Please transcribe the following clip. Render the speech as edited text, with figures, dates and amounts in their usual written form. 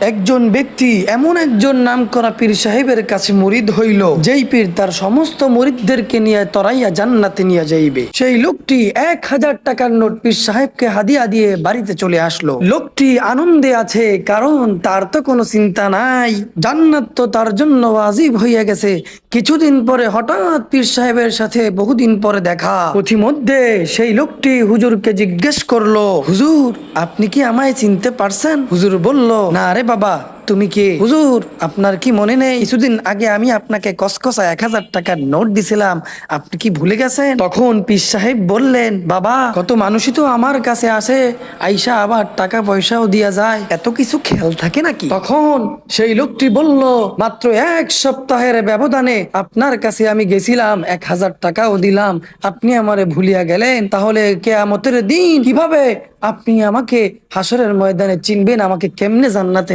একজন ব্যক্তি এমন একজন নামকরা পীর সাহেবের কাছে মুরিদ হইল, যেই পীর তার সমস্ত মুরিদদেরকে নিয়ে তরাইয়া জান্নাতে নিয়ে যাইবে। সেই লোকটি 1000 টাকার নোট পীর সাহেবকে হাদিয়া দিয়ে বাড়িতে চলে আসলো। লোকটি আনন্দে আছে, কারণ তার তো কোনো চিন্তা নাই, জান্নাত তো তার জন্য ওয়াজিব হইয়া গেছে। কিছুদিন পরে হঠাৎ পীর সাহেবের সাথে বহুদিন পরে দেখা। পথিমধ্যে সেই লোকটি হুজুরকে জিজ্ঞেস করলো, হুজুর আপনি কি আমায় চিনতে পারছেন? হুজুর বলল, না রে বাবা, তুমি কে? হুজুর আপনার কি মনে নেই কিছুদিন আগে আমি আপনাকে কসকসা 1000 টাকার নোট দিছিলাম, আপনি কি ভুলে গেছেন? তখন পীর সাহেব বললেন, বাবা কত মানুষই তো আমার কাছে আসে, আইসা আবার টাকা পয়সাও দিয়া যায়, এত কিছু খেয়াল থাকে নাকি? তখন সেই লোকটি বলল, মাত্র 1 সপ্তাহের ব্যবধানে আপনার কাছে আমি গেছিলাম, 1000 টাকাও দিলাম, আপনি আমারে ভুলিয়া গেলেন? তাহলে কিয়ামতের দিন কিভাবে আপনি আমাকে হাসরের ময়দানে চিনবেন? আমাকে কেমনে জান্নাতে